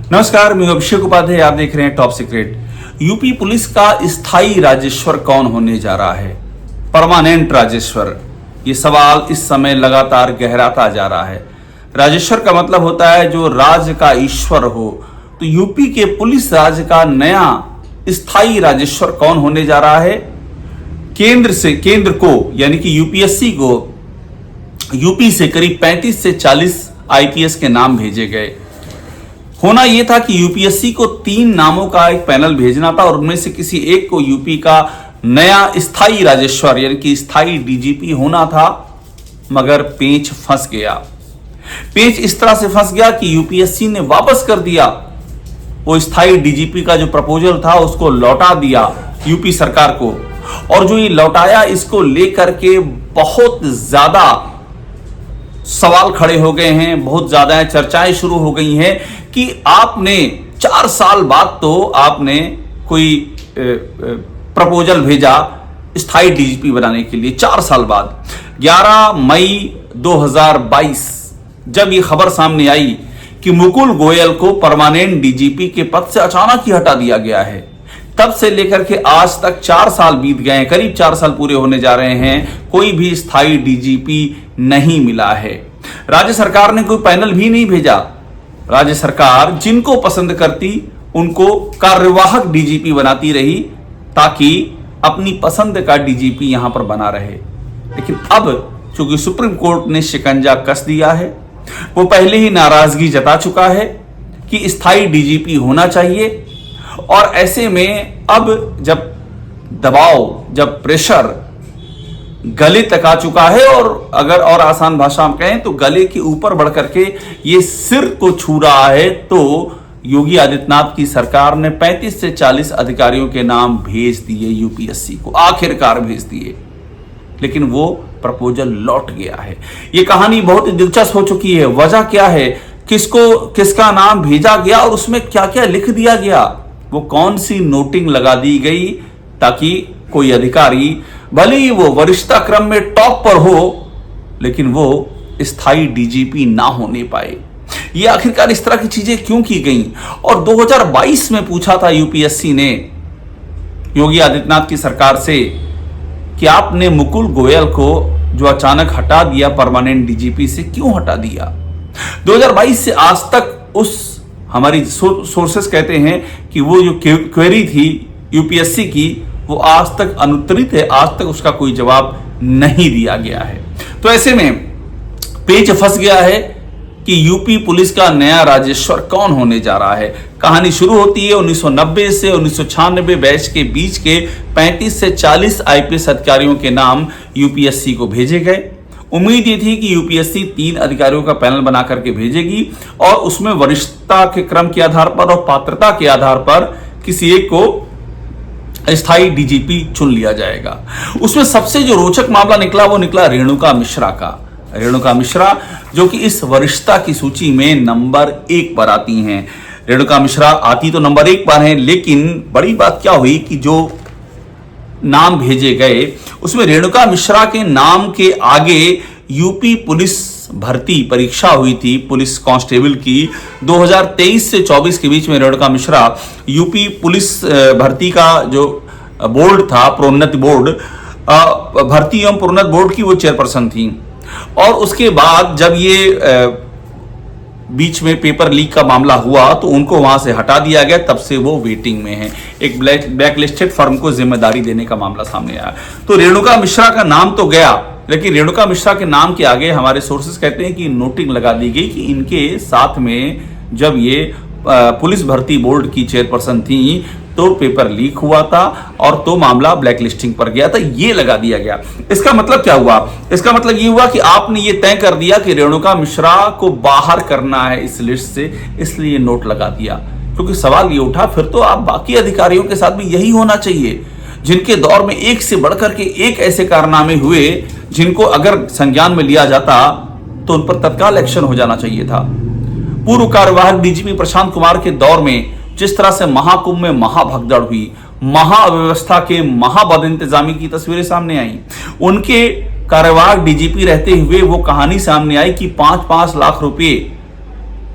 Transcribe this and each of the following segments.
नमस्कार, मैं अभिषेक उपाध्याय। आप देख रहे हैं टॉप सीक्रेट। यूपी पुलिस का स्थायी राजेश्वर कौन होने जा रहा है? परमानेंट राजेश्वर, ये सवाल इस समय लगातार गहराता जा रहा है। राजेश्वर का मतलब होता है जो राज्य का ईश्वर हो। तो यूपी के पुलिस राज्य का नया स्थायी राजेश्वर कौन होने जा रहा है? केंद्र को यानी कि यूपीएससी को यूपी से करीब 35 से 40 आईपीएस के नाम भेजे गए। होना यह था कि यूपीएससी को 3 नामों का एक पैनल भेजना था और उनमें से किसी एक को यूपी का नया स्थायी राजेश्वर यानी कि स्थायी डीजीपी होना था, मगर पेंच फंस गया। पेंच इस तरह से फंस गया कि यूपीएससी ने वापस कर दिया वो स्थायी डीजीपी का जो प्रपोजल था, उसको लौटा दिया यूपी सरकार को। और जो ये लौटाया, इसको लेकर के बहुत ज्यादा सवाल खड़े हो गए हैं, बहुत ज्यादा चर्चाएं शुरू हो गई हैं कि आपने 4 साल बाद तो आपने कोई प्रपोजल भेजा स्थायी डीजीपी बनाने के लिए। 4 साल बाद 11 मई 2022 जब ये खबर सामने आई कि मुकुल गोयल को परमानेंट डीजीपी के पद से अचानक ही हटा दिया गया है, तब से लेकर के आज तक 4 साल बीत गए हैं, करीब 4 साल पूरे होने जा रहे हैं, कोई भी स्थायी डीजीपी नहीं मिला है। राज्य सरकार ने कोई पैनल भी नहीं भेजा। राज्य सरकार जिनको पसंद करती उनको कार्यवाहक डीजीपी बनाती रही ताकि अपनी पसंद का डीजीपी यहां पर बना रहे। लेकिन अब चूंकि सुप्रीम कोर्ट ने शिकंजा कस दिया है, वो पहले ही नाराजगी जता चुका है कि स्थायी डीजीपी होना चाहिए। और ऐसे में अब जब दबाव, जब प्रेशर गले तक आ चुका है, और अगर और आसान भाषा में कहें तो गले के ऊपर बढ़कर के ये सिर को छू रहा है, तो योगी आदित्यनाथ की सरकार ने 35 से 40 अधिकारियों के नाम भेज दिए यूपीएससी को, आखिरकार भेज दिए। लेकिन वो प्रपोजल लौट गया है। ये कहानी बहुत दिलचस्प हो चुकी है। वजह क्या है? किसका नाम भेजा गया और उसमें क्या क्या लिख दिया गया? वो कौन सी नोटिंग लगा दी गई ताकि कोई अधिकारी, भले ही वो वरिष्ठता क्रम में टॉप पर हो, लेकिन वो स्थायी डीजीपी ना होने पाए। ये आखिरकार इस तरह की चीजें क्यों की गई? और 2022 में पूछा था यूपीएससी ने योगी आदित्यनाथ की सरकार से कि आपने मुकुल गोयल को जो अचानक हटा दिया परमानेंट डीजीपी से, क्यों हटा दिया? 2022 से आज तक उस हमारी सोर्सेस कहते हैं कि वो जो क्वेरी थी यूपीएससी की, वो आज तक अनुत्तरित है, आज तक उसका कोई जवाब नहीं दिया गया है। तो ऐसे में पेच फंस गया है कि यूपी पुलिस का नया राजेश्वर कौन होने जा रहा है। कहानी शुरू होती है 1990 से 1996 बैच के बीच के 35 से 40 आईपीएस अधिकारियों के नाम यूपीएससी को भेजे गए। उम्मीद ये थी कि यूपीएससी 3 अधिकारियों का पैनल बना करके भेजेगी और उसमें वरिष्ठता के क्रम के आधार पर और पात्रता के आधार पर किसी एक को स्थायी डीजीपी चुन लिया जाएगा। उसमें सबसे जो रोचक मामला निकला वो निकला रेणुका मिश्रा का। रेणुका मिश्रा जो कि इस वरिष्ठता की सूची में नंबर 1 पर आती हैं। रेणुका मिश्रा आती तो नंबर 1 पर हैं, लेकिन बड़ी बात क्या हुई कि जो नाम भेजे गए उसमें रेणुका मिश्रा के नाम के आगे यूपी पुलिस भर्ती परीक्षा हुई थी, पुलिस कांस्टेबल की 2023 से 24 के बीच में। रेणुका मिश्रा यूपी पुलिस भर्ती का जो बोर्ड था, प्रोन्नति बोर्ड, भर्ती एवं प्रोन्नति बोर्ड की वो चेयरपर्सन थी। और उसके बाद जब ये बीच में पेपर लीक का मामला हुआ तो उनको वहां से हटा दिया गया, तब से वो वेटिंग में है। एक ब्लैकलिस्टेड फर्म को जिम्मेदारी देने का मामला सामने आया। तो रेणुका मिश्रा का नाम तो गया, लेकिन रेणुका मिश्रा के नाम के आगे हमारे सोर्सेस कहते हैं कि नोटिंग लगा दी गई कि इनके साथ में जब ये पुलिस भर्ती बोर्ड की चेयरपर्सन थी तो पेपर लीक हुआ था और तो मामला ब्लैक लिस्टिंग पर गया था, ये लगा दिया गया। इसका मतलब क्या हुआ? इसका मतलब ये हुआ कि आपने ये तय कर दिया कि रेणुका मिश्रा को बाहर करना है इस लिस्ट से, इसलिए नोट लगा दिया। क्योंकि सवाल ये उठा, फिर तो आप बाकी अधिकारियों के साथ भी यही होना चाहिए, जिनके दौर में एक से बढ़कर के एक ऐसे कारनामे हुए जिनको अगर संज्ञान में लिया जाता तो उन पर तत्काल एक्शन हो जाना चाहिए था। पूर्व कार्यवाहक डीजीपी प्रशांत कुमार के दौर में जिस तरह से महाकुंभ में महाभगदड़ हुई, महाव्यवस्था के महाबद इंतजामी की तस्वीरें सामने आई, उनके कार्यवाहक डीजीपी रहते हुए वो कहानी सामने आई कि 5-5 लाख रुपए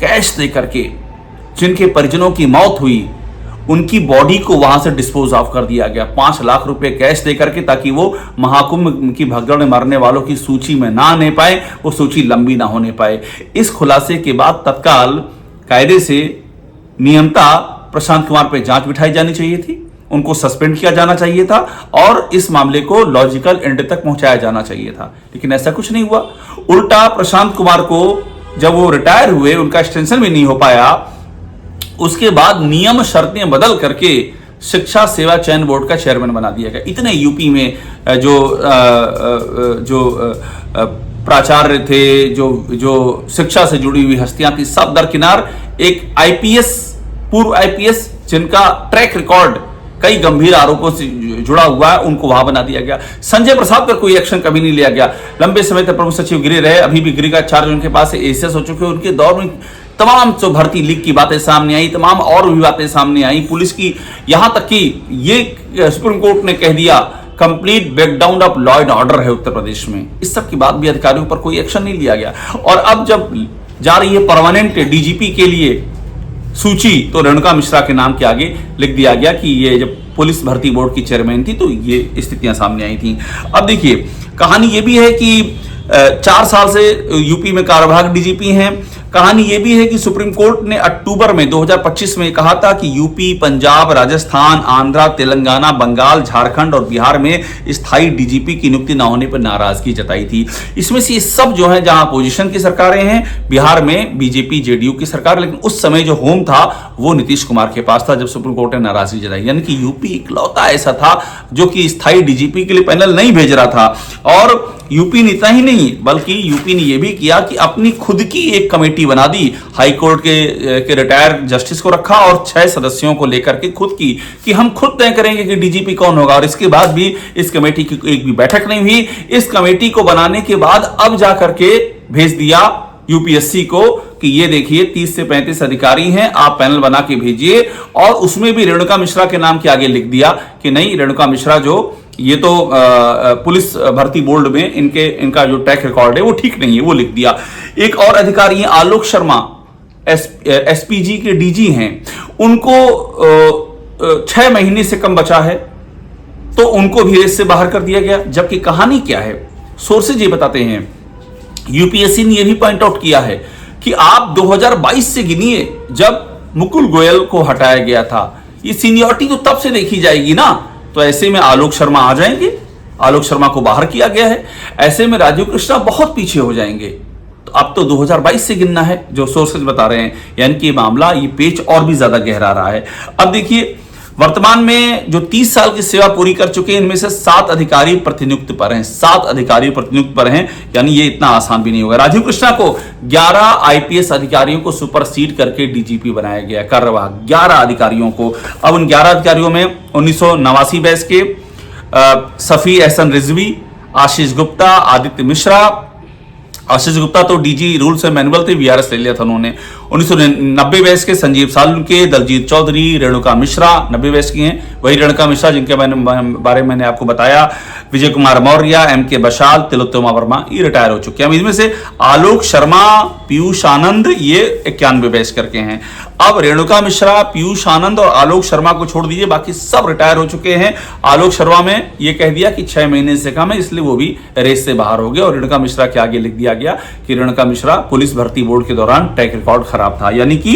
कैश दे करके जिनके परिजनों की मौत हुई, उनकी बॉडी को वहां से डिस्पोज ऑफ कर दिया गया 5 लाख रुपए कैश देकर के, ताकि वो महाकुंभ की भगदड़ में मरने वालों की सूची में ना आने पाए, वो सूची लंबी ना होने पाए। इस खुलासे के बाद तत्काल कायदे से नियमता प्रशांत कुमार पे जांच बिठाई जानी चाहिए थी, उनको सस्पेंड किया जाना चाहिए था और इस मामले को लॉजिकल एंड तक पहुंचाया जाना चाहिए था, लेकिन ऐसा कुछ नहीं हुआ। उल्टा प्रशांत कुमार को जब वो रिटायर हुए, उनका एक्सटेंशन भी नहीं हो पाया, उसके बाद नियम शर्तें बदल करके शिक्षा सेवा चयन बोर्ड का चेयरमैन बना दिया गया। इतने यूपी में जो प्राचार्य थे, जो शिक्षा से जुड़ी हुई हस्तियां थी, सब दरकिनार। एक आईपीएस, पूर्व आईपीएस जिनका ट्रैक रिकॉर्ड कई गंभीर आरोपों से जुड़ा हुआ है, उनको वहां बना दिया गया। संजय प्रसाद पर कोई एक्शन कभी नहीं लिया गया। लंबे समय तक प्रमुख सचिव गिरे रहे, अभी भी गिरी का चार्ज उनके पास है, एसीएस हो चुके हैं। उनके दौर में तमाम जो भर्ती लीक की बातें सामने आई, तमाम और भी बातें सामने आई पुलिस की, यहां तक कि ये सुप्रीम कोर्ट ने कह दिया complete breakdown of law and order है उत्तर प्रदेश में। इस सब के बाद भी अधिकारियों पर कोई एक्शन नहीं लिया गया। और अब जब जा रही है परमानेंट डीजीपी के लिए सूची, तो रेणुका मिश्रा के नाम के आगे लिख दिया गया कि ये जब पुलिस भर्ती बोर्ड की चेयरमैन थी तो ये स्थितियां सामने आई थी। अब देखिए, कहानी ये भी है कि 4 साल से यूपी में कार्यवाहक डीजीपी हैं। कहानी यह भी है कि सुप्रीम कोर्ट ने अक्टूबर में 2025 में कहा था कि यूपी, पंजाब, राजस्थान, आंध्र, तेलंगाना, बंगाल, झारखंड और बिहार में स्थायी डीजीपी की नियुक्ति न होने पर नाराजगी जताई थी। इसमें से ये सब जो है, जहां अपोजिशन की सरकारें हैं, बिहार में बीजेपी जेडीयू की सरकार, लेकिन उस समय जो होम था वो नीतीश कुमार के पास था जब सुप्रीम कोर्ट ने नाराजगी जताई। यानी कि यूपी इकलौता ऐसा था जो कि स्थायी डीजीपी के लिए पैनल नहीं भेज रहा था। और यूपी ने इतना ही नहीं, बल्कि यूपी ने यह भी किया कि अपनी खुद की एक कमेटी बना दी, हाई कोर्ट के रिटायर्ड जस्टिस को रखा और 6 सदस्यों को लेकर के खुद की, कि हम खुद तय करेंगे कि डीजीपी कौन होगा। और इसके बाद भी इस कमेटी की एक भी बैठक नहीं हुई। इस कमेटी को बनाने के बाद अब जाकर के भेज दिया यूपीएससी को कि ये देखिए 30 से 35 अधिकारी हैं, आप पैनल बना के भेजिए। और उसमें भी रेणुका मिश्रा के नाम के आगे लिख दिया कि नहीं, रेणुका मिश्रा जो ये तो पुलिस भर्ती बोर्ड में इनका जो ट्रैक रिकॉर्ड है वो ठीक नहीं है, वो लिख दिया। एक और अधिकारी हैं आलोक शर्मा, एसपीजी के डीजी हैं, उनको 6 महीने से कम बचा है तो उनको भी रेस से बाहर कर दिया गया। जबकि कहानी क्या है, सोर्सेज ये बताते हैं, यूपीएससी ने यह भी पॉइंट आउट किया है कि आप 2022 से गिनिए जब मुकुल गोयल को हटाया गया था। ये सीनियरिटी तो तब से देखी जाएगी ना, तो ऐसे में आलोक शर्मा आ जाएंगे, आलोक शर्मा को बाहर किया गया है, ऐसे में राजीव कृष्णा बहुत पीछे हो जाएंगे। तो अब तो 2022 से गिनना है, जो सोर्सेज बता रहे हैं। यानी कि मामला, ये पेच और भी ज्यादा गहरा रहा है। अब देखिए, वर्तमान में जो 30 साल की सेवा पूरी कर चुके हैं, इनमें से 7 अधिकारी प्रतिनियुक्त पर हैं, 7 अधिकारी प्रतिनियुक्त पर हैं। यानी ये इतना आसान भी नहीं होगा। राजीव कृष्णा को 11 आईपीएस अधिकारियों को सुपरसीड करके डीजीपी बनाया गया, कार्यवाहक 11 अधिकारियों को। अब उन 11 अधिकारियों में 1989 बैच के सफी एहसन रिजवी, आशीष गुप्ता, आदित्य मिश्रा। आशीष गुप्ता तो डीजी रूल्स एंड मैनुअल थे, वीआरएस ले लिया था उन्होंने। 1990 बैच के संजीव सालुंके, दलजीत चौधरी, रेणुका मिश्रा 90 बैच की हैं, वही रेणुका मिश्रा जिनके बारे में मैंने आपको बताया, विजय कुमार मौर्य, एमके बशाल, तिलोत्तमा वर्मा, ये रिटायर हो चुके हैं। इनमें से आलोक शर्मा, पीयूष आनंद ये 91 बैच करके हैं। अब रेणुका मिश्रा, पीयूष आनंद और आलोक शर्मा को छोड़ दीजिए, बाकी सब रिटायर हो चुके हैं। आलोक शर्मा में ये कह दिया कि 6 महीने से कम है, इसलिए वो भी रेस से बाहर हो गए। और रेणुका मिश्रा के आगे लिख दिया गया कि रेणुका मिश्रा पुलिस भर्ती बोर्ड के दौरान ट्रैक रिकॉर्ड खराब था। यानी कि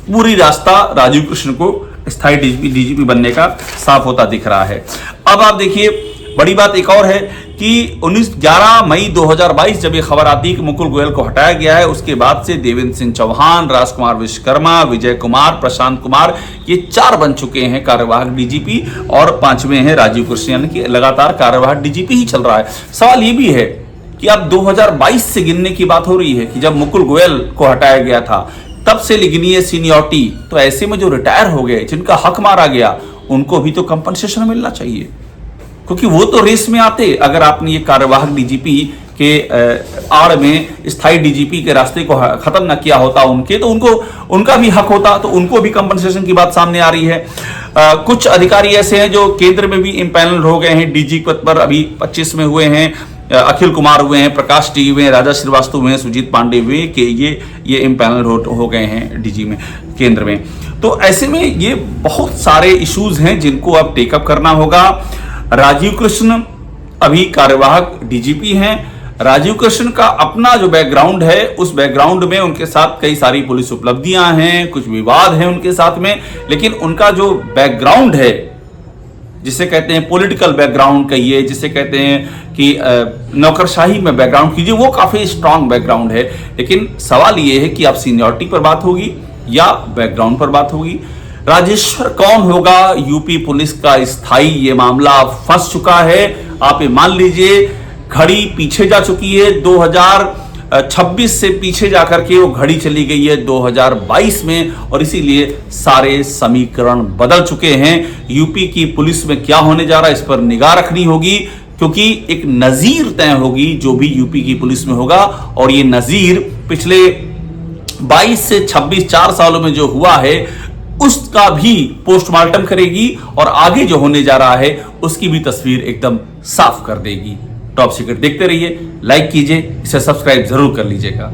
पूरी रास्ता राजीव कृष्ण को स्थायी डीजीपी बनने का साफ होता दिख रहा है। अब आप देखिए, बड़ी बात एक और है कि 11 मई 2022 जब ये खबर आती है कि मुकुल गोयल को हटाया गया है, उसके बाद से देवेंद्र सिंह चौहान, राजकुमार विश्वकर्मा, विजय कुमार, प्रशांत कुमार, ये 4 बन चुके हैं कार्यवाहक डीजीपी और 5वें हैं राजीव कृष्ण। यानी कि लगातार कार्यवाहक डीजीपी ही चल रहा है। सवाल ये भी है कि अब 2022 से गिनने की बात हो रही है कि जब मुकुल गोयल को हटाया गया था तब से गिनी है सीनियरिटी। तो ऐसे में जो रिटायर हो गए, जिनका हक मारा गया, उनको भी तो कंपनसेशन मिलना चाहिए, क्योंकि वो तो रेस में आते। अगर आपने ये कार्यवाहक डीजीपी के आड़ में स्थायी डीजीपी के रास्ते को खत्म न किया होता उनके, तो उनका भी हक होता, तो उनको भी कंपनसेशन की बात सामने आ रही है। कुछ अधिकारी ऐसे हैं जो केंद्र में भी इम्पैनल हो गए हैं, डीजी पद पर अभी 25 में हुए हैं। अखिल कुमार हुए हैं, प्रकाश टी हुए हैं, राजा श्रीवास्तव हुए हैं, सुजीत पांडे हुए, कि ये इम्पैनल हो गए हैं डीजी में। केंद्र में। तो ऐसे में ये बहुत सारे इश्यूज हैं जिनको अब टेकअप करना होगा। राजीव कृष्ण अभी कार्यवाहक डीजीपी हैं। राजीव कृष्ण का अपना जो बैकग्राउंड है, उस बैकग्राउंड में उनके साथ कई सारी पुलिस उपलब्धियां हैं, कुछ विवाद हैं उनके साथ में, लेकिन उनका जो बैकग्राउंड है, जिसे कहते हैं पॉलिटिकल बैकग्राउंड कहिए, जिसे कहते हैं कि नौकरशाही में बैकग्राउंड कीजिए, वो काफी स्ट्रांग बैकग्राउंड है। लेकिन सवाल ये है कि अब सीनियरिटी पर बात होगी या बैकग्राउंड पर बात होगी। राजेश्वर कौन होगा यूपी पुलिस का स्थायी? ये मामला फंस चुका है। आप ये मान लीजिए घड़ी पीछे जा चुकी है, 2026 से पीछे जाकर के वो घड़ी चली गई है 2022 में, और इसीलिए सारे समीकरण बदल चुके हैं। यूपी की पुलिस में क्या होने जा रहा है, इस पर निगाह रखनी होगी, क्योंकि एक नजीर तय होगी जो भी यूपी की पुलिस में होगा। और ये नजीर पिछले 22 से 26 4 सालों में जो हुआ है उसका भी पोस्टमार्टम करेगी, और आगे जो होने जा रहा है उसकी भी तस्वीर एकदम साफ कर देगी। टॉप सीक्रेट देखते रहिए, लाइक कीजिए, इसे सब्सक्राइब जरूर कर लीजिएगा।